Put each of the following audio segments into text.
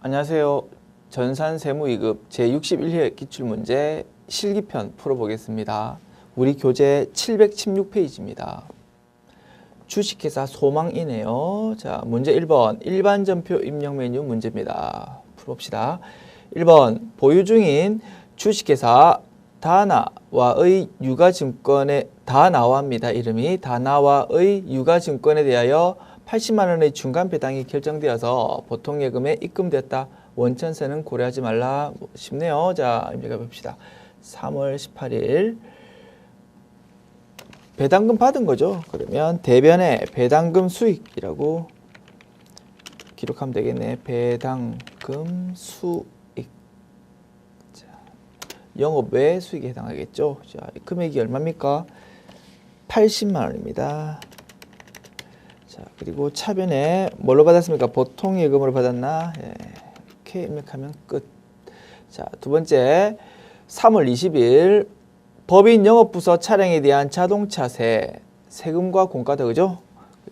안녕하세요. 전산세무2급 제61회 기출문제 실기편 풀어보겠습니다. 우리 교재 716페이지입니다. 주식회사 소망이네요. 자, 문제 1번 일반전표 입력 메뉴 문제입니다. 풀어봅시다. 1번 보유 중인 주식회사 다나와의 유가증권에 다나와입니다. 이름이 다나와의 유가증권에 대하여 80만 원의 중간 배당이 결정되어서 보통 예금에 입금되었다. 원천세는 고려하지 말라. 쉽네요. 자, 입력해 봅시다. 3월 18일 배당금 받은 거죠. 그러면 대변에 배당금 수익이라고 기록하면 되겠네. 배당금 수익. 자, 영업 외 수익에 해당하겠죠. 자, 금액이 얼마입니까? 80만 원입니다. 자, 그리고 차변에 뭘로 받았습니까? 보통 예금으로 받았나? 예, 이렇게 입력하면 끝. 자, 두 번째 3월 20일 법인 영업부서 차량에 대한 자동차세 세금과 공과다, 그죠?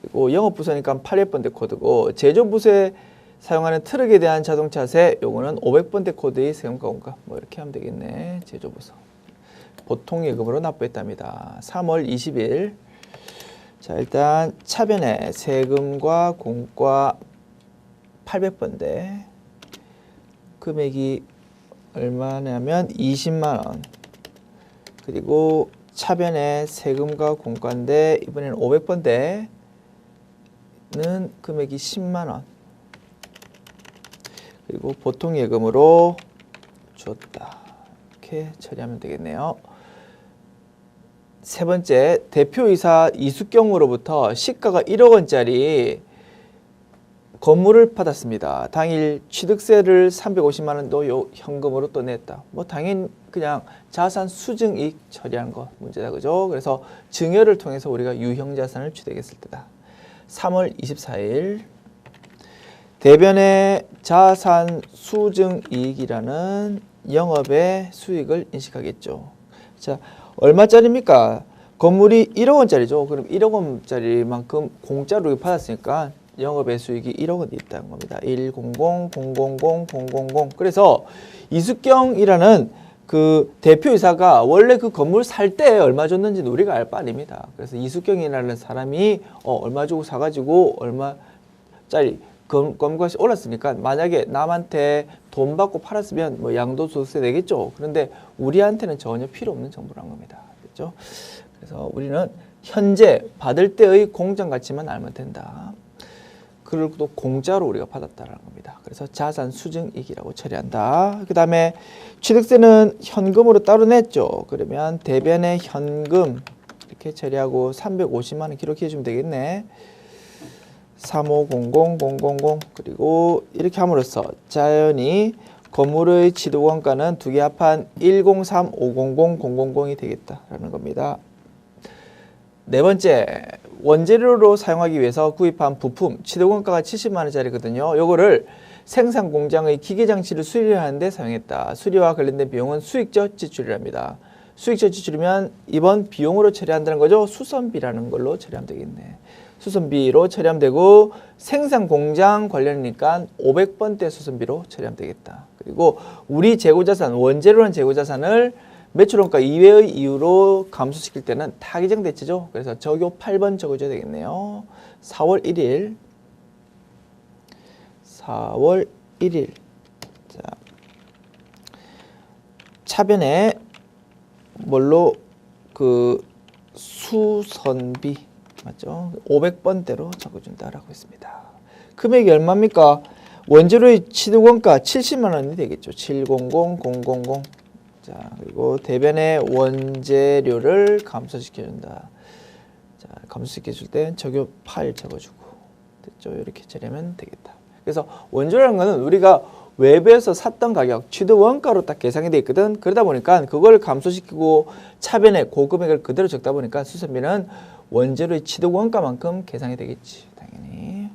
그리고 영업부서니까 800번대 코드고 제조부서에 사용하는 트럭에 대한 자동차세 요거는 500번대 코드의 세금과 공과 뭐 이렇게 하면 되겠네. 제조부서 보통 예금으로 납부했답니다. 3월 20일 자, 일단 차변에 세금과 공과 800번대 금액이 얼마냐면 20만 원. 그리고 차변에 세금과 공과인데 이번에는 500번대는 금액이 10만 원. 그리고 보통 예금으로 줬다. 이렇게 처리하면 되겠네요. 세 번째, 대표이사 이숙경으로부터 시가가 1억 원짜리 건물을 받았습니다. 당일 취득세를 350만 원도 현금으로 또 냈다. 뭐 당연히 그냥 자산 수증이익 처리한 거 문제다, 그죠? 그래서 증여를 통해서 우리가 유형자산을 취득했을 때다. 3월 24일 대변의 자산 수증이익이라는 영업의 수익을 인식하겠죠. 자, 얼마짜리입니까? 건물이 1억 원짜리죠. 그럼 1억 원짜리만큼 공짜로 받았으니까 영업의 수익이 1억 원이 있다는 겁니다. 100, 000, 000. 그래서 이숙경이라는 그 대표이사가 원래 그 건물 살 때 얼마 줬는지는 우리가 알 바 아닙니다. 그래서 이숙경이라는 사람이 얼마 주고 사가지고 얼마짜리 건물값이 올랐으니까 만약에 남한테 돈 받고 팔았으면 뭐 양도소득세 내겠죠. 그런데 우리한테는 전혀 필요 없는 정보란 겁니다. 그렇죠? 그래서 우리는 현재 받을 때의 공정 가치만 알면 된다. 그리고 또 공짜로 우리가 받았다는 겁니다. 그래서 자산 수증이익이라고 처리한다. 그 다음에 취득세는 현금으로 따로 냈죠. 그러면 대변의 현금 이렇게 처리하고 350만 원 기록해 주면 되겠네. 3500, 그리고 이렇게 함으로써 자연히 건물의 취득원가는 두 개 합한 103, 500, 000이 되겠다라는 겁니다. 네 번째, 원재료로 사용하기 위해서 구입한 부품, 취득원가가 70만 원짜리거든요. 요거를 생산 공장의 기계장치를 수리하는 데 사용했다. 수리와 관련된 비용은 수익적 지출이랍니다. 수익적 지출이면 이번 비용으로 처리한다는 거죠. 수선비라는 걸로 처리하면 되겠네. 수선비로 처리하면 되고 생산 공장 관련이니까 500번대 수선비로 처리하면 되겠다. 그리고 우리 재고자산, 원재료란 재고자산을 매출원가 이외의 이유로 감소시킬 때는 타기정 대체죠. 그래서 적요 8번 적어줘야 되겠네요. 4월 1일 자, 차변에 뭘로 그 수선비 맞죠? 500번대로 적어준다라고 했습니다. 금액이 얼마입니까? 원재료의 취득원가 70만 원이 되겠죠. 700, 000. 자, 그리고 대변의 원재료를 감소시켜준다. 자, 감소시켜줄 때 적요 8 적어주고 됐죠? 이렇게 처리하면 되겠다. 그래서 원재료라는 거는 우리가 외부에서 샀던 가격, 취득원가로 딱 계산이 돼 있거든. 그러다 보니까 그걸 감소시키고 차변에 고금액을 그대로 적다 보니까 수선비는 원재료의 취득원가만큼 계산이 되겠지, 당연히.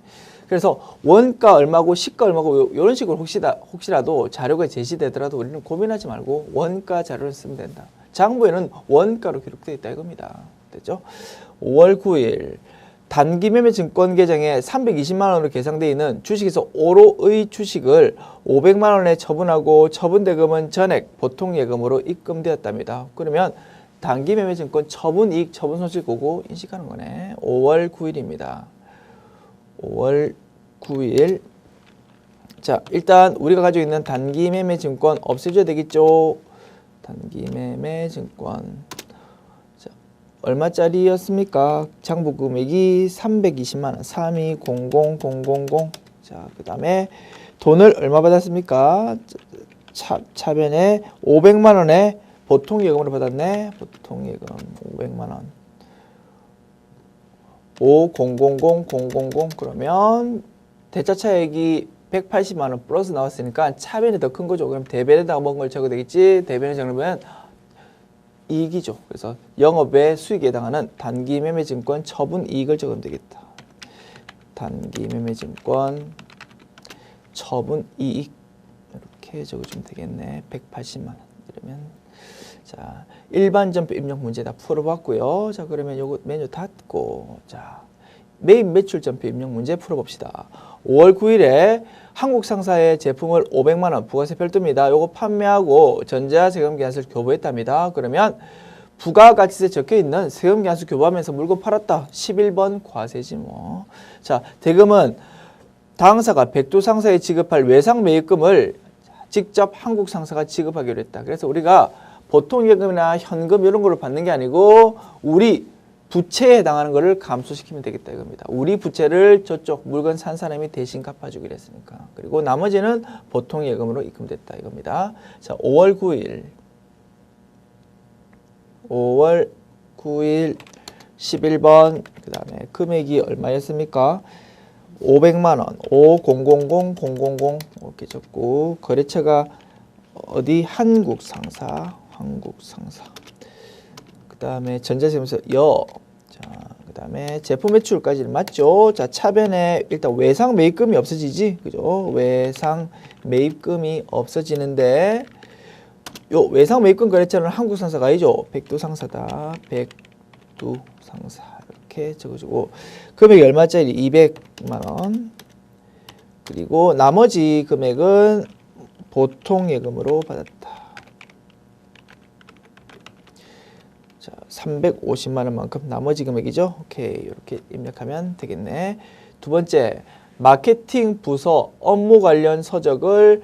그래서 원가 얼마고 시가 얼마고 이런 식으로 혹시라도 자료가 제시되더라도 우리는 고민하지 말고 원가 자료를 쓰면 된다. 장부에는 원가로 기록되어 있다 이겁니다. 됐죠? 5월 9일 단기 매매 증권 계정에 320만 원으로 계상되어 있는 주식에서 5로의 주식을 500만 원에 처분하고 처분 대금은 전액 보통 예금으로 입금되었답니다. 그러면 단기 매매 증권 처분 이익 처분 손실 보고 인식하는 거네. 5월 9일입니다. 5월 9일. 자, 일단 우리가 가지고 있는 단기 매매 증권 없애줘야 되겠죠. 단기 매매 증권. 자, 얼마짜리였습니까? 장부 금액이 320만 원. 32000000. 자, 그다음에 돈을 얼마 받았습니까? 차변에 500만 원에 보통 예금으로 받았네. 보통 예금 500만 원. 5000000 그러면 대차 차액이 180만 원 플러스 나왔으니까 차변이 더 큰 거죠. 그럼 대변에다가 뭔 걸 적어야 되겠지? 대변에 적으면 이익이죠. 그래서 영업의 수익에 해당하는 단기 매매 증권 처분 이익을 적으면 되겠다. 단기 매매 증권 처분 이익 이렇게 적어주면 되겠네. 180만 원. 이러면 자, 일반 전표 입력 문제 다 풀어봤고요. 자, 그러면 요거 메뉴 닫고 자, 매입 매출 전표 입력 문제 풀어봅시다. 5월 9일에 한국 상사의 제품을 500만 원 부가세 별도입니다. 요거 판매하고 전자세금 계산서를 교부했답니다. 그러면 부가가치세에 적혀있는 세금 계산서 교부하면서 물건 팔았다. 11번 과세지 뭐. 자, 대금은 당사가 백두 상사에 지급할 외상 매입금을 직접 한국 상사가 지급하기로 했다. 그래서 우리가 보통 예금이나 현금 이런 걸로 받는 게 아니고 우리 부채에 해당하는 것을 감소시키면 되겠다 이겁니다. 우리 부채를 저쪽 물건 산 사람이 대신 갚아주기로 했으니까. 그리고 나머지는 보통 예금으로 입금됐다 이겁니다. 자, 5월 9일 11번 그 다음에 금액이 얼마였습니까? 500만 원 5000 이렇게 적고 거래처가 어디 한국 상사 그 다음에 전자세무서 자, 그 다음에 제품 매출까지는 맞죠? 자, 차변에 일단 외상 매입금이 없어지지, 그죠? 외상 매입금이 없어지는데, 요 외상 매입금 거래처는 한국 상사가 아니죠? 백두 상사다. 백두 상사. 이렇게 적어주고, 금액이 얼마짜리? 200만 원. 그리고 나머지 금액은 보통 예금으로 받았다. 자, 350만 원만큼 나머지 금액이죠. 오케이, 이렇게 입력하면 되겠네. 두 번째, 마케팅 부서 업무 관련 서적을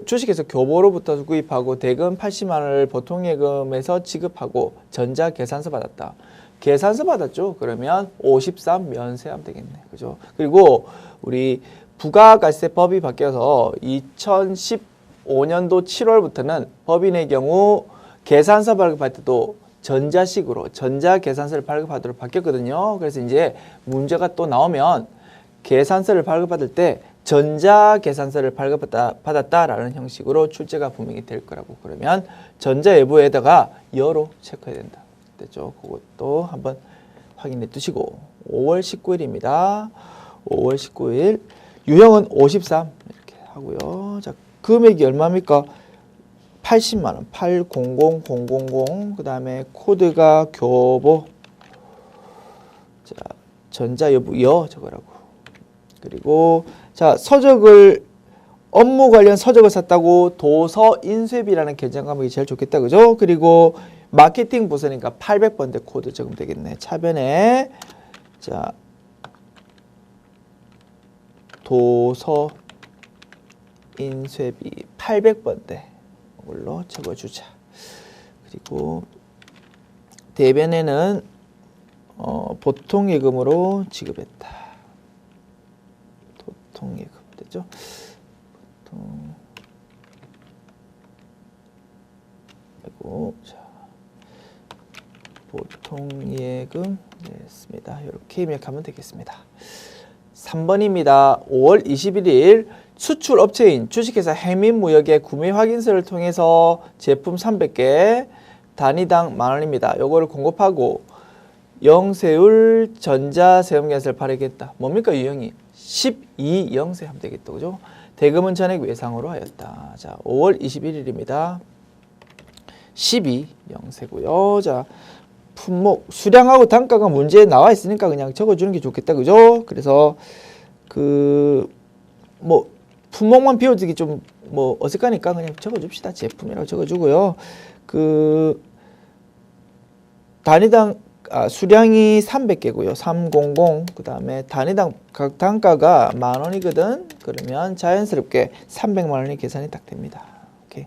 주식에서 교보로부터 구입하고 대금 80만 원을 보통 예금에서 지급하고 전자 계산서 받았다. 계산서 받았죠. 그러면 53 면세하면 되겠네. 그죠? 그리고 우리 부가가치세법이 바뀌어서 2015년도 7월부터는 법인의 경우 계산서 발급할 때도 전자식으로 전자계산서를 발급하도록 바뀌었거든요. 그래서 이제 문제가 또 나오면 계산서를 발급받을 때 전자계산서를 발급받았다라는 형식으로 출제가 분명히 될 거라고. 그러면 전자예보에다가 여로 체크해야 된다. 됐죠? 그것도 한번 확인해 두시고 5월 19일입니다. 5월 19일 유형은 53 이렇게 하고요. 자, 금액이 얼마입니까? 80만 원, 800000. 그 다음에 코드가 교보. 자, 전자여부 적으라고. 그리고 자, 업무 관련 서적을 샀다고 도서 인쇄비라는 결정 과목이 제일 좋겠다, 그죠? 그리고 마케팅 부서니까 800번대 코드 적으면 되겠네. 차변에 자, 도서 인쇄비 800번대 걸로 적어주자. 그리고 대변에는 보통 예금으로 지급했다. 보통 예금 되죠? 보통 예금 됐습니다. 이렇게 입력하면 되겠습니다. 3번입니다. 5월 21일 수출 업체인 주식회사 해민무역의 구매 확인서를 통해서 제품 300개 단위당 만원입니다. 요거를 공급하고 영세율 전자세금계산서를 발행했다. 뭡니까 유형이? 12영세 하면 되겠다. 그죠? 대금은 전액 외상으로 하였다. 자, 5월 21일입니다. 12영세고요. 자, 품목, 수량하고 단가가 문제에 나와 있으니까 그냥 적어주는 게 좋겠다, 그죠? 그래서 뭐 품목만 비워두기 좀 뭐 어색하니까 그냥 적어줍시다. 제품이라고 적어주고요. 단위당 수량이 300개고요. 300. 그다음에 단위당 각 단가가 10,000원이거든. 그러면 자연스럽게 300만 원이 계산이 딱 됩니다. 오케이.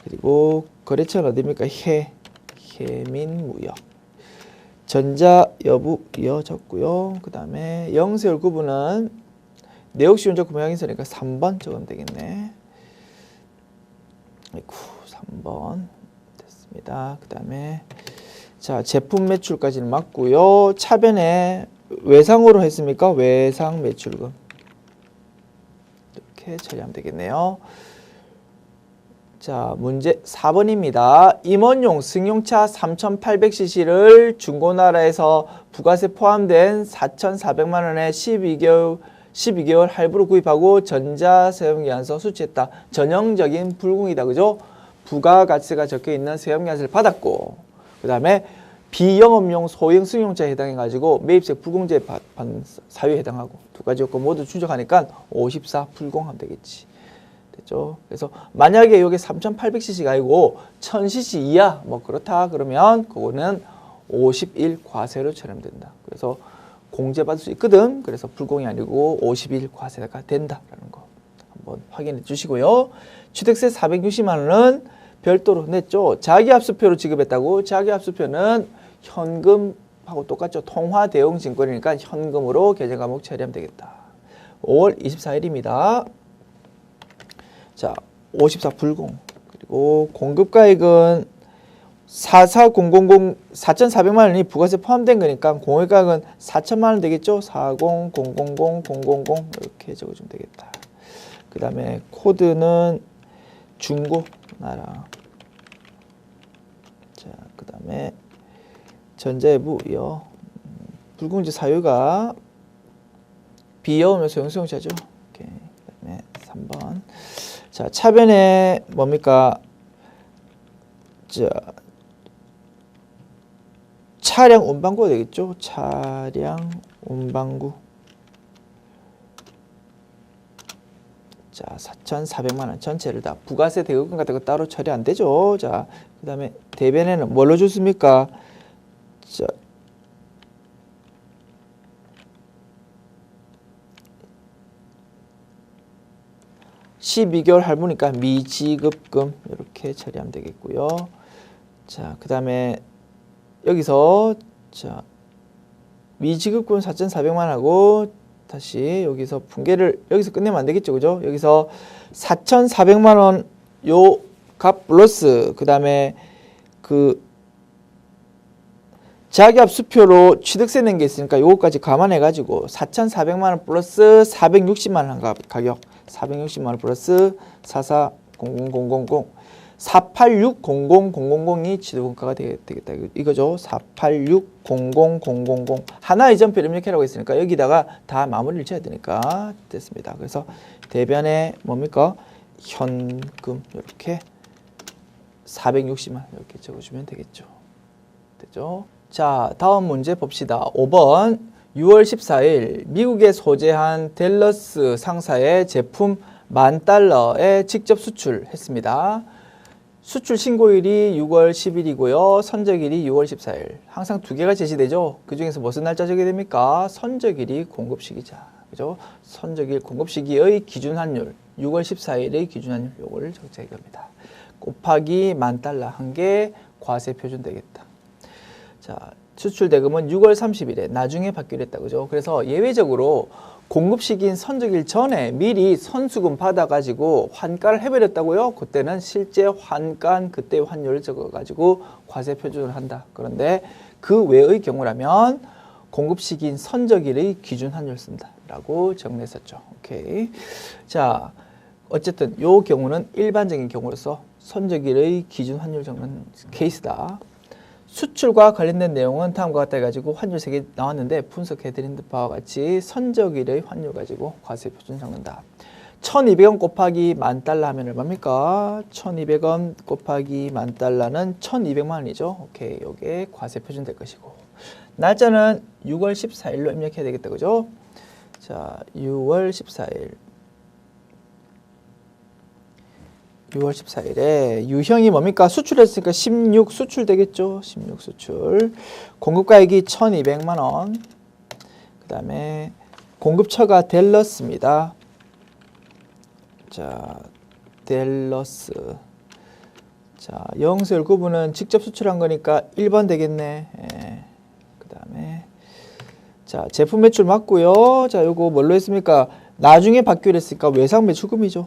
그리고 거래처는 어디입니까? 해민무역. 전자 여부 이어졌고요. 그다음에 영세율 구분은 내역시 운전 구매확인서니까 3번 적으면 되겠네. 아이고, 3번 됐습니다. 그다음에 자, 제품 매출까지는 맞고요. 차변에 외상으로 했습니까? 외상 매출금. 이렇게 처리하면 되겠네요. 자, 문제 4번입니다. 임원용 승용차 3,800cc를 중고나라에서 부가세 포함된 4,400만 원에 12개월 할부로 구입하고 전자세금계산서 수취했다. 전형적인 불공이다. 그죠? 부가가치가 적혀있는 세금계산서를 받았고 그 다음에 비영업용 소형 승용차에 해당해가지고 매입세 불공제 받는 사유에 해당하고 두 가지 요건 모두 충족하니까 54 불공하면 되겠지. 됐죠? 그래서 만약에 이게 3,800cc가 아니고 1,000cc 이하 뭐 그렇다 그러면 그거는 51 과세로 처리된다. 그래서 공제받을 수 있거든. 그래서 불공이 아니고 51 과세가 된다라는 거 한번 확인해 주시고요. 취득세 460만 원은 별도로 냈죠. 자기압수표로 지급했다고. 자기압수표는 현금하고 똑같죠. 통화대용증권이니까 현금으로 계정 과목 처리하면 되겠다. 5월 24일입니다. 자, 54 불공. 그리고 공급가액은 4,400만 원이 부가세 포함된 거니까 공급가액은 4,000만 원 되겠죠. 40,000,000 이렇게 적어주면 되겠다. 그 다음에 코드는 중고나라. 자, 그 다음에 전자예부요. 불공제 사유가 비여우면 소형수용차죠. 오케이. 그 다음에 3번. 자, 차변에 뭡니까? 자, 차량 운반구가 되겠죠. 차량 운반구. 자, 4,400만 원 전체를 다 부가세 대금권 같은 거 따로 처리 안 되죠. 자, 그 다음에 대변에는 뭘로 줬습니까? 자, (12개월) 할부니까 미지급금 이렇게 처리하면 되겠고요. 자, 그 다음에 여기서 자 미지급금 4,400만 하고 다시 여기서 분계를 여기서 끝내면 안 되겠죠, 그죠? 여기서 4,400만 원 요 값 플러스 그 다음에 자기압 수표로 취득세 낸 게 있으니까 요거까지 감안해 가지고 4,400만 원 플러스 460만 원 가격 460만 원 플러스 4400000 4860000이 취득원가가 되겠다 이거죠. 4860000 하나의 점표 입력해라고 했으니까 여기다가 다 마무리를 지어야 되니까 됐습니다. 그래서 대변에 뭡니까? 현금 이렇게 460만 이렇게 적어주면 되겠죠. 됐죠? 자, 다음 문제 봅시다. 5번 6월 14일 미국에 소재한 댈러스 상사의 제품 $10,000에 직접 수출했습니다. 수출 신고일이 6월 10일이고요. 선적일이 6월 14일. 항상 두 개가 제시되죠. 그 중에서 무슨 날짜 적게 됩니까? 선적일이 공급시기자. 그죠? 선적일 공급시기의 기준환율 6월 14일의 기준환율 요거를 적자 이겁니다. 곱하기 $10,000 한 개 과세 표준 되겠다. 자, 수출 대금은 6월 30일에 나중에 받기로 했다. 그죠? 그래서 예외적으로 공급 시기인 선적일 전에 미리 선수금 받아가지고 환가를 해버렸다고요? 그때는 실제 환가 그때 환율을 적어가지고 과세 표준을 한다. 그런데 그 외의 경우라면 공급 시기인 선적일의 기준 환율 쓴다. 라고 정리했었죠. 오케이. 자, 어쨌든 요 경우는 일반적인 경우로서 선적일의 기준 환율 적는 케이스다. 수출과 관련된 내용은 다음과 같다 해가지고 환율 3개 나왔는데 분석해드린 바와 같이 선적일의 환율 가지고 과세 표준 적는다. 1200원 곱하기 10,000달러 하면 얼마입니까? 1200원 곱하기 10,000달러는 1200만 원이죠. 오케이. 요게 과세 표준 될 것이고. 날짜는 6월 14일로 입력해야 되겠다. 그죠? 자, 6월 14일. 6월 14일에 유형이 뭡니까? 수출했으니까 16 수출 되겠죠? 16 수출. 공급가액이 1200만 원. 그 다음에 공급처가 댈러스입니다. 자, 댈러스. 자, 영수열 구분은 직접 수출한 거니까 1번 되겠네. 예. 그 다음에 자, 제품 매출 맞고요. 자, 요거 뭘로 했습니까? 나중에 받기로 했으니까 외상 매출금이죠.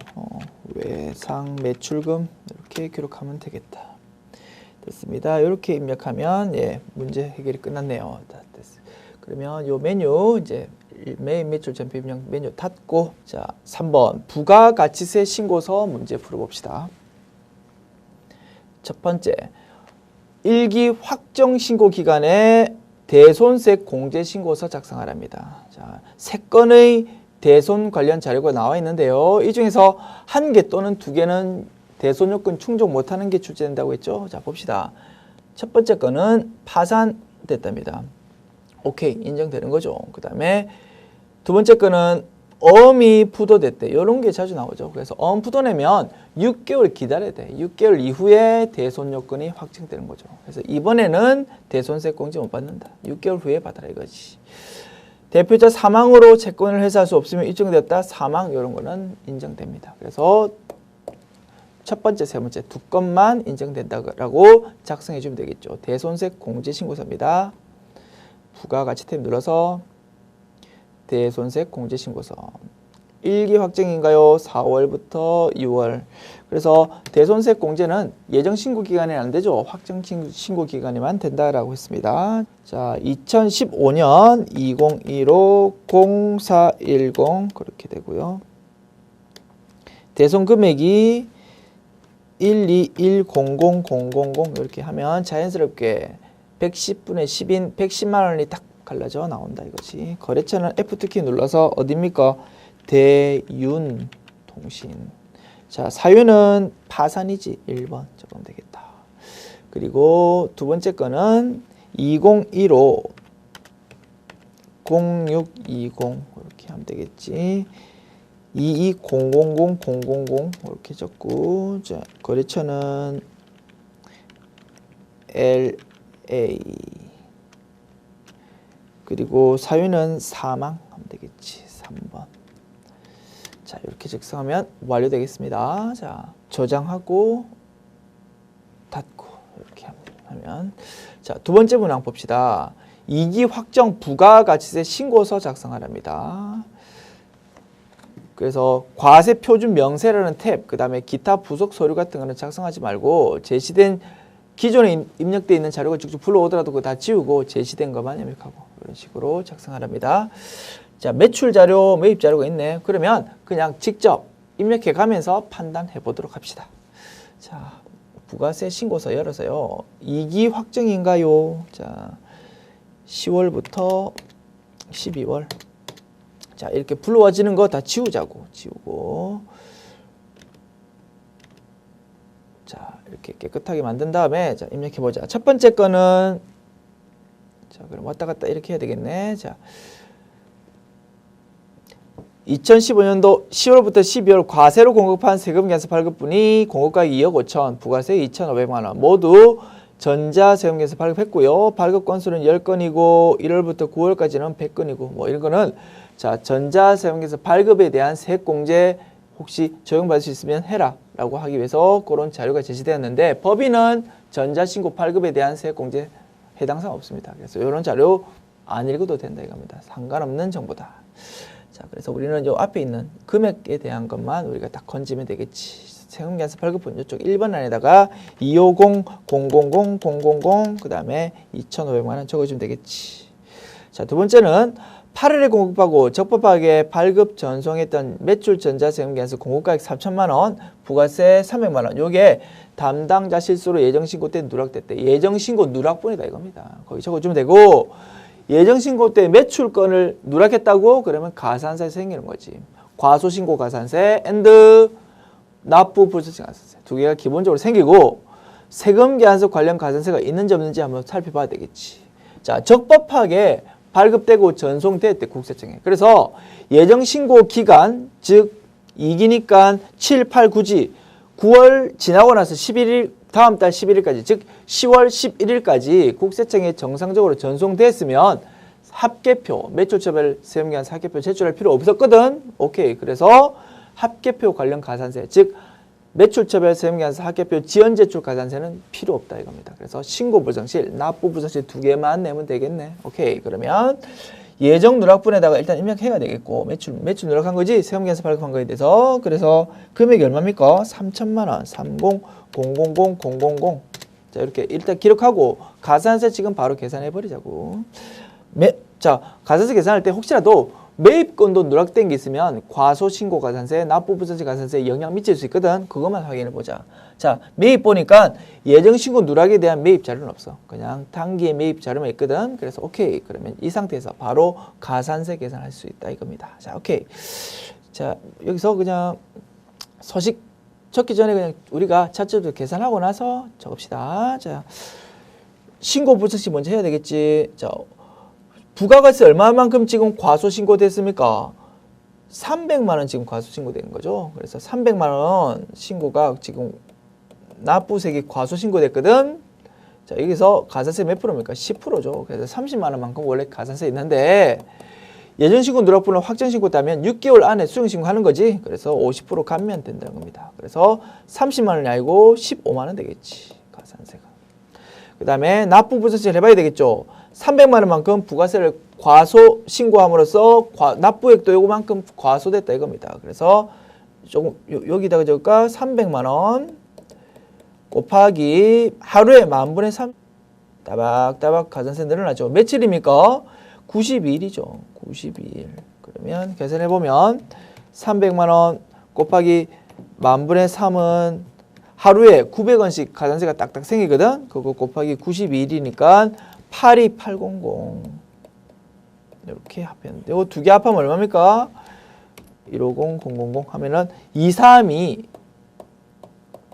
외상 매출금 이렇게 기록하면 되겠다. 됐습니다. 이렇게 입력하면 예, 문제 해결이 끝났네요. 됐어요. 그러면 요 메뉴 이제 메인 매출 전표 입력 메뉴 닫고 자, 3번 부가가치세 신고서 문제 풀어봅시다. 첫 번째, 1기 확정 신고 기간에 대손색 공제 신고서 작성하랍니다. 자, 3건의 대손 관련 자료가 나와 있는데요. 이 중에서 1개 또는 2개는 대손 요건 충족 못하는 게 출제된다고 했죠. 자, 봅시다. 첫 번째 거는 파산됐답니다. 오케이, 인정되는 거죠. 그 다음에 두 번째 거는 어음이 부도됐대. 이런 게 자주 나오죠. 그래서 어음 부도내면 6개월 기다려야 돼. 6개월 이후에 대손 요건이 확정되는 거죠. 그래서 이번에는 대손세 공제 못 받는다. 6개월 후에 받아라 이거지. 대표자 사망으로 채권을 회수할 수 없으면 일정되었다. 사망 이런 거는 인정됩니다. 그래서 첫 번째, 세 번째 두 건만 인정된다고 작성해 주면 되겠죠. 대손세 공제 신고서입니다. 부가가치 탭 눌러서 대손세 공제 신고서 1기 확정인가요? 4월부터 6월. 그래서 대손세 공제는 예정 신고 기간에는 안 되죠. 확정 신고 기간에만 된다라고 했습니다. 자, 2015년 2015 0410 그렇게 되고요. 대손 금액이 1210000 이렇게 하면 자연스럽게 110분의 10인 110만 원이 딱 갈라져 나온다 이거지. 거래처는 F2키 눌러서 어디입니까? 대윤통신. 자, 사유는 파산이지. 1번 적으면 되겠다. 그리고 두 번째 거는 2015 0620 이렇게 하면 되겠지. 2200000 이렇게 적고 자, 거래처는 LA 그리고 사유는 사망 하면 되겠지. 3번. 자, 이렇게 작성하면 완료되겠습니다. 자, 저장하고 닫고 이렇게 하면 자, 두 번째 문항 봅시다. 2기 확정 부가가치세 신고서 작성하랍니다. 그래서 과세 표준 명세라는 탭, 그 다음에 기타 부속 서류 같은 거는 작성하지 말고 제시된 기존에 입력되어 있는 자료가 쭉쭉 불러오더라도 그거 다 지우고 제시된 것만 입력하고 이런 식으로 작성하랍니다. 자, 매출 자료, 매입 자료가 있네. 그러면 그냥 직접 입력해 가면서 판단해 보도록 합시다. 자, 부가세 신고서 열어서요. 2기 확정인가요? 자, 10월부터 12월. 자, 이렇게 불러와지는 거 다 지우자고. 지우고. 자, 이렇게 깨끗하게 만든 다음에 자, 입력해 보자. 첫 번째 거는 자, 그럼 왔다 갔다 이렇게 해야 되겠네. 자, 2015년도 10월부터 12월 과세로 공급한 세금계산 발급분이 공급가액 2억 5천, 부가세 2,500만 원 모두 전자세금계산 발급했고요. 발급 건수는 10건이고 1월부터 9월까지는 100건이고 뭐 이런 거는 자, 전자세금계산 발급에 대한 세액공제 혹시 적용받을 수 있으면 해라 라고 하기 위해서 그런 자료가 제시되었는데 법인은 전자신고 발급에 대한 세액공제 해당 사항 없습니다. 그래서 이런 자료 안 읽어도 된다 이겁니다. 상관없는 정보다. 자, 그래서 우리는 요 앞에 있는 금액에 대한 것만 우리가 딱 건지면 되겠지. 세금계산 발급분 이쪽 1번 안에다가 250 000 000 그 다음에 2,500만 원 적어주면 되겠지. 자, 두 번째는 8월에 공급하고 적법하게 발급 전송했던 매출 전자세금계산 공급가액 3,000만 원, 부가세 300만 원. 요게 담당자 실수로 예정신고 때 누락됐대. 예정신고 누락분이다 이겁니다. 거기 적어주면 되고 예정신고 때 매출건을 누락했다고 그러면 가산세에서 생기는 거지. 과소신고가산세 and 납부 불소득세 가산세 두 개가 기본적으로 생기고 세금 계산서 관련 가산세가 있는지 없는지 한번 살펴봐야 되겠지. 자, 적법하게 발급되고 전송될 때 국세청에. 그래서 예정 신고 기간 즉 2기니까 7, 8, 9지 9월 지나고 나서 11일 다음 달 11일까지 즉 10월 11일까지 국세청에 정상적으로 전송됐으면 합계표 매출처별 세금계산서 합계표 제출할 필요 없었거든. 오케이. 그래서 합계표 관련 가산세 즉 매출처별 세금계산서 합계표 지연 제출 가산세는 필요 없다 이겁니다. 그래서 신고 불성실, 납부 불성실 두 개만 내면 되겠네. 오케이. 그러면 예정 누락분에다가 일단 입력해야 되겠고 매출 누락한 거지 세금계산서 발급한 거에 대해서. 그래서 금액이 얼마입니까? 3천만 원. 3000000. 자, 이렇게 일단 기록하고 가산세 지금 바로 계산해 버리자고. 자, 가산세 계산할 때 혹시라도 매입건도 누락된 게 있으면 과소신고 가산세, 납부불성실 가산세에 영향 미칠 수 있거든. 그것만 확인해 보자. 자, 매입 보니까 예정신고 누락에 대한 매입 자료는 없어. 그냥 단기의 매입 자료만 있거든. 그래서 오케이. 그러면 이 상태에서 바로 가산세 계산할 수 있다 이겁니다. 자, 오케이. 자, 여기서 그냥 서식 적기 전에 그냥 우리가 차트도 계산하고 나서 적읍시다. 자, 신고 불성실 먼저 해야 되겠지. 자, 부가가세 얼마만큼 지금 과소신고 됐습니까? 300만 원 지금 과소신고 된 거죠. 그래서 300만 원 신고가 지금 납부세액이 과소신고 됐거든. 자, 여기서 가산세 몇 프로입니까? 10%죠. 그래서 30만 원만큼 원래 가산세 있는데 예정신고 누락분을 확정신고 따면 6개월 안에 수령신고하는 거지. 그래서 50% 감면 된다는 겁니다. 그래서 30만 원이 아니고 15만 원 되겠지. 가산세가. 그 다음에 납부불성실 해봐야 되겠죠. 300만 원만큼 부가세를 과소 신고함으로써 납부액도 요거만큼 과소됐다 이겁니다. 그래서 조금 여기다가 적을까? 300만 원 곱하기 하루에 10,000분의 3 따박따박 가산세 늘어나죠. 며칠입니까? 92일이죠. 92일. 그러면 계산해 보면 300만 원 곱하기 10,000분의 3은 하루에 900원씩 가산세가 딱딱 생기거든. 그거 곱하기 92일이니까 82800 이렇게 합했는데 이거 두 개 합하면 얼마입니까? 150000 하면은 232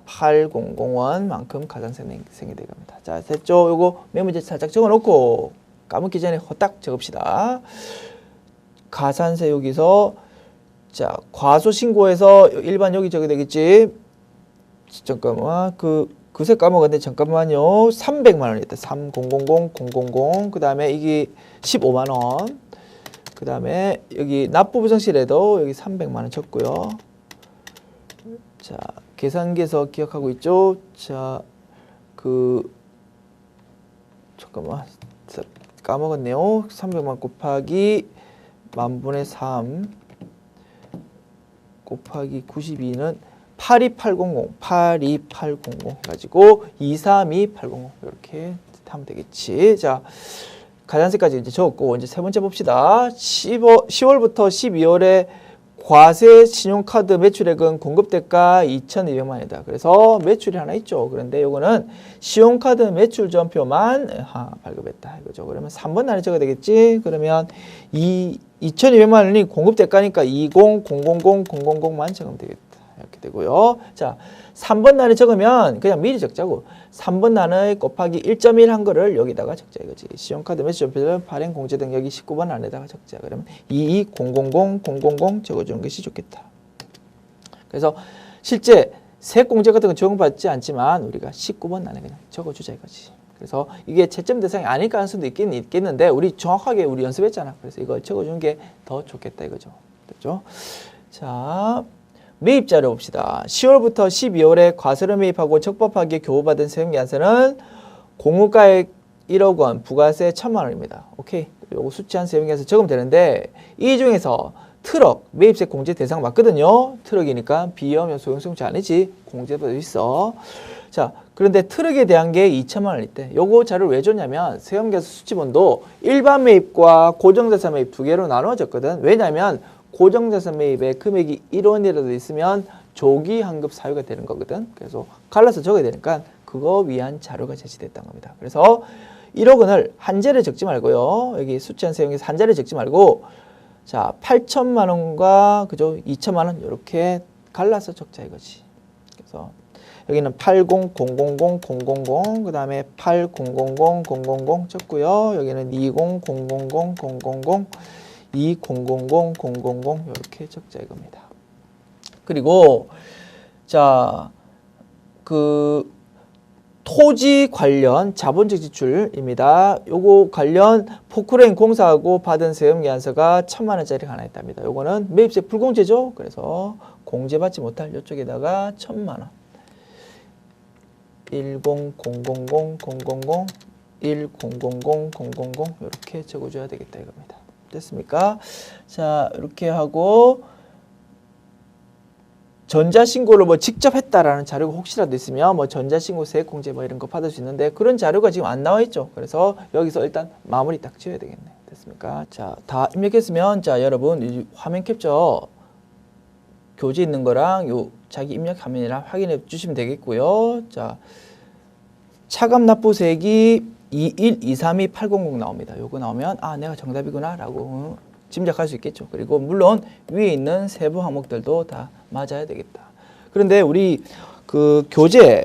800원만큼 가산세 생기게 됩니다. 자, 됐죠? 요거 메모지에 살짝 적어놓고 까먹기 전에 허딱 적읍시다. 가산세 여기서 자 과소신고에서 일반 여기 적어야 되겠지? 잠깐만 그새 까먹었는데 잠깐만요. 300만 원이었다. 3000 그 다음에 이게 15만 원. 그 다음에 여기 납부불성실에도 여기 300만 원 쳤고요. 자 계산기에서 기억하고 있죠. 자 잠깐만 까먹었네요. 300만 곱하기 10,000분의 3 곱하기 92는 82800 가지고 23280 이렇게 하면 되겠지. 자, 가산세까지 이제 적었고 이제 세 번째 봅시다. 10월부터 12월에 과세 신용카드 매출액은 공급대가 2,200만 원이다. 그래서 매출이 하나 있죠. 그런데 요거는 신용카드 매출 전표만 발급했다 이거죠. 그러면 3번 단위 적어야 되겠지. 그러면 2,200만 원이 공급대가니까 20,000,000만 적으면 되겠다. 이렇게 되고요. 자, 3번 단위 적으면 그냥 미리 적자고 3번 단위 곱하기 1.1 한 거를 여기다가 적자 이거지. 신용카드 매출 전표는 발행 공제 등 여기 19번 안에다가 적자. 그러면 220,000,000 적어주는 것이 좋겠다. 그래서 실제 세액 공제 같은 건 적용받지 않지만 우리가 19번 안에 그냥 적어주자 이거지. 그래서 이게 채점 대상이 아닐 가능성도 있겠는데 우리 정확하게 우리 연습했잖아. 그래서 이거 적어주는 게 더 좋겠다 이거죠. 됐죠? 자. 매입 자료 봅시다. 10월부터 12월에 과세를 매입하고 적법하게 교부받은 세금계산서는 공후가액 1억 원, 부가세 1,000만 원입니다. 오케이. 요거 수치한 세금계산서 적으면 되는데 이 중에서 트럭 매입세 공제 대상 맞거든요. 트럭이니까 비염 소형수용차 아니지. 공제도 있어. 자, 그런데 트럭에 대한 게 2,000만 원 있대. 요거 자료를 왜 줬냐면 세금계산서 수치본도 일반 매입과 고정자산 매입 두 개로 나눠졌거든. 왜냐면 고정자산 매입에 금액이 1원이라도 있으면 조기 환급 사유가 되는 거거든. 그래서 갈라서 적어야 되니까 그거 위한 자료가 제시됐다는 겁니다. 그래서 1억 원을 한 자리에 적지 말고요. 여기 수치한 세금에서 한 자리에 적지 말고 자, 8천만 원과 그죠? 2천만 원 이렇게 갈라서 적자 이거지. 그래서 여기는 80,000,000 그다음에 80,000,000 적고요. 여기는 20,000,000 20,000,000 이렇게 적자 이겁니다. 그리고 자, 그 토지 관련 자본적 지출입니다. 요거 관련 포크레인 공사하고 받은 세금 계산서가 1,000만 원짜리가 하나 있답니다. 요거는 매입세 불공제죠. 그래서 공제받지 못할 요쪽에다가 1,000만 원. 10,000,000 10,000,000 이렇게 적어줘야 되겠다 이겁니다. 됐습니까? 자, 이렇게 하고 전자신고를 뭐 직접 했다라는 자료가 혹시라도 있으면 뭐 전자신고 세액공제 뭐 이런 거 받을 수 있는데 그런 자료가 지금 안 나와 있죠. 그래서 여기서 일단 마무리 딱 지어야 되겠네. 됐습니까? 자, 다 입력했으면 자, 여러분 이 화면 캡처 교재 있는 거랑 요 자기 입력 화면이랑 확인해 주시면 되겠고요. 자, 차감 납부세액이 21232,800 나옵니다. 요거 나오면 아, 내가 정답이구나 라고 짐작할 수 있겠죠. 그리고 물론 위에 있는 세부 항목들도 다 맞아야 되겠다. 그런데 우리 그 교재